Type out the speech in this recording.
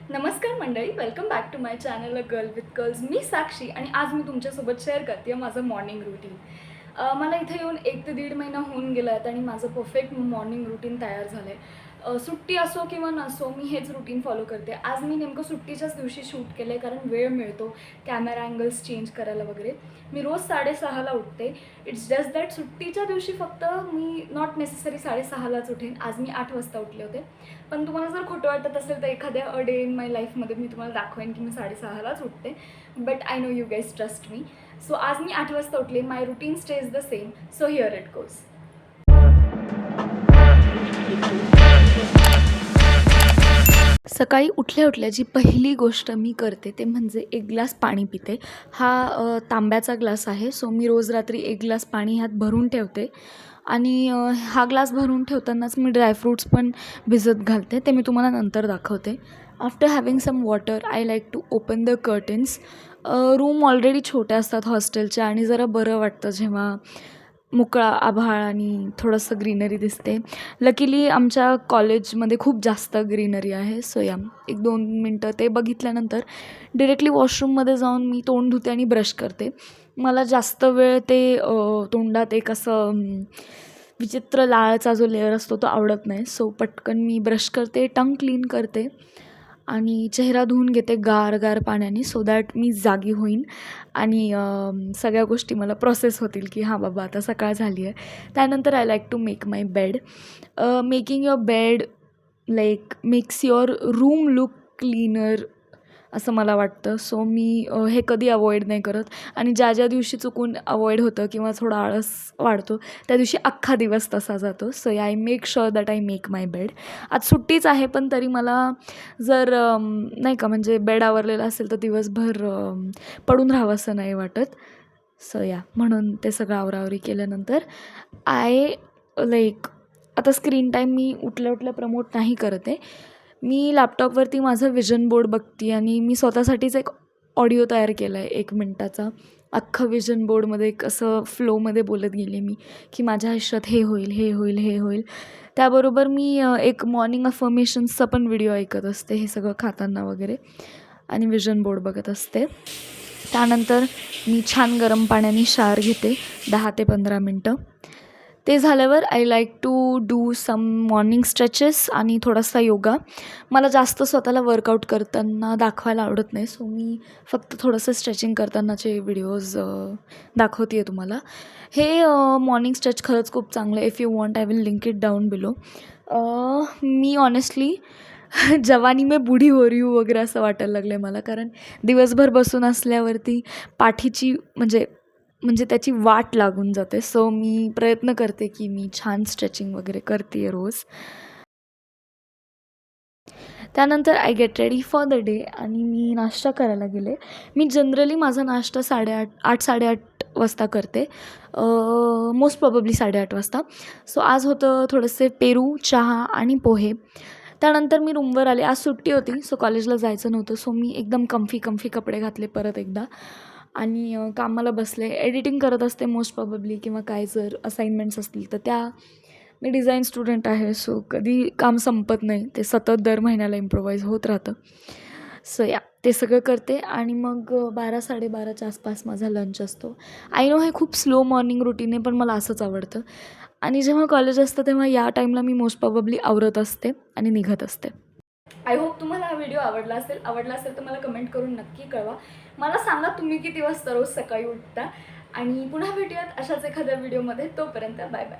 नमस्कार मंडळी, welcome back to my channel a girl with curls. मी साक्षी आणि आज मी तुमच्यासोबत शेअर करते माझं मॉर्निंग रुटीन. मला इथे येऊन 1 ते 1.5 महिना होऊन गेला आहेत आणि माझं परफेक्ट मॉर्निंग रुटीन तयार झालं आहे. सुट्टी असो किंवा नसो मी हेच रुटीन फॉलो करते. आज मी नेमकं सुट्टीच्याच दिवशी शूट केलं आहे कारण वेळ मिळतो कॅमेरा अँगल्स चेंज करायला वगैरे. मी रोज 6:30ला उठते. इट्स जस्ट दॅट सुट्टीच्या दिवशी फक्त मी नॉट नेसेसरी 6:30लाच उठेन. आज मी 8 वाजता उठले होते. पण तुम्हाला जर खोटं वाटत असेल तर एखाद्या अ डे इन माय लाईफमध्ये मी तुम्हाला दाखवेन की मी 6:30लाच उठते. But I know you guys trust me. So आज मी 8 वाजता उठले. My routine stays the same. So here it goes. सकाळी उठल्या उठल्या जी पहिली गोष्ट मी करते ते म्हणजे 1 ग्लास पाणी पिते. हा तांब्याचा ग्लास आहे. सो मी रोज रात्री 1 ग्लास पाणी ह्यात भरून ठेवते आणि हा ग्लास भरून ठेवतानाच मी ड्रायफ्रूट्स पण भिजत घालते. ते मी तुम्हाला नंतर दाखवते. After having some water I like to open the curtains. Room already छोट्या असतात हॉस्टेलच्या आणि जरा बरं वाटतं जेव्हा मोकळा आभाळ आणि थोडंसं ग्रीनरी दिसते. लकीली आमच्या कॉलेजमध्ये खूप जास्त ग्रीनरी आहे. सो या 1-2 मिनटं ते बघितल्यानंतर डिरेक्टली वॉशरूममध्ये जाऊन मी तोंड धुते आणि ब्रश करते. मला जास्त वेळ ते तोंडात एक असं विचित्र लाळचा जो लेअर असतो तो आवडत नाही. सो पटकन मी ब्रश करते, टंग क्लीन करते आणि चेहरा धुवून घेते गार पाण्याने सो दॅट मी जागी होईन आणि सगळ्या गोष्टी मला प्रोसेस होतील की हां बाबा आता सकाळ झाली आहे. त्यानंतर I like to make my bed. Making your bed like makes your room look cleaner असं मला वाटतं. सो मी हे कधी अवॉइड नाही करत आणि ज्या दिवशी चुकून अवॉइड होतं किंवा थोडा आळस वाढतो त्या दिवशी अख्खा दिवस तसा जातो. So I make sure that I make my bed. आज सुट्टीच आहे पण तरी मला जर नाही का म्हणजे बेड आवरलेला असेल तर दिवसभर पडून राहावं असं नाही वाटत. सो म्हणून ते सगळं आवरावरी केल्यानंतर आय लाईक आता स्क्रीन टाईम मी उठल्या प्रमोट नाही करत आहे. मी लॅपटॉपवरती माझं विजन बोर्ड बघते आणि मी स्वतःसाठीच एक ऑडिओ तयार केला आहे 1 मिनटाचा. अख्खं विजन बोर्डमध्ये एक असं फ्लोमध्ये बोलत गेले मी की माझ्या आयुष्यात हे होईल, हे होईल, हे होईल. त्याबरोबर मी एक मॉर्निंग अफर्मेशन्सचा पण व्हिडिओ ऐकत असते हे सगळं खाताना वगैरे आणि विजन बोर्ड बघत असते. त्यानंतर मी छान गरम पाण्याने शावर घेते 10 ते 15 मिनटं. ते झाल्यावर I like to do some morning stretches आणि थोडासा योगा. मला जास्त स्वतःला वर्कआउट करताना दाखवायला आवडत नाही. सो मी फक्त थोडंसं स्ट्रेचिंग करतानाचे व्हिडिओज दाखवते आहे तुम्हाला. हे मॉर्निंग स्ट्रेच खरंच खूप चांगलं आहे. If you want I will link it down below. Me honestly जवानी में बूढी हो रही हूँ वगैरे असं वाटायला लागलं आहे मला कारण दिवसभर बसून असल्यावरती पाठीची म्हणजे त्याची वाट लागून जाते. सो मी प्रयत्न करते की मी छान स्ट्रेचिंग वगैरे करते आहे रोज. त्यानंतर I get ready for the day आणि मी नाश्ता करायला गेले. मी जनरली माझा नाश्ता 8:30 वाजता करते. मोस्ट प्रॉबेबली 8:30 वाजता. सो आज होतं थोडेसे पेरू, चहा आणि पोहे. त्यानंतर मी रूमवर आले. आज सुट्टी होती सो कॉलेजला जायचं नव्हतं. सो मी एकदम कम्फी कपडे घातले परत एकदा आणि कामाला बसले. एडिटिंग करत असते मोस्ट प्रॉबेबली किंवा काय जर असाइनमेंट्स असतील तर त्या. मी डिझाईन स्टुडंट आहे सो कधी काम संपत नाही. ते सतत दर महिन्याला इम्प्रोवाईज होत राहतं. सो ते सगळं करते आणि मग 12-12:30च्या आसपास माझा लंच असतो. आय नो हे खूप स्लो मॉर्निंग रुटीन आहे पण मला असंच आवडतं आणि जेव्हा कॉलेज असतं तेव्हा या टाईमला मी मोस्ट प्रॉबेबली आवरत असते आणि निघत असते. आय होप तुम्हाला हा व्हिडिओ आवडला असेल तर मला कमेंट करून नक्की कळवा. मला सांगा तुम्ही किती वाजता रोज सकाळी उठता आणि पुन्हा भेटूयात अशाच एखाद्या व्हिडिओमध्ये. तोपर्यंत बाय बाय.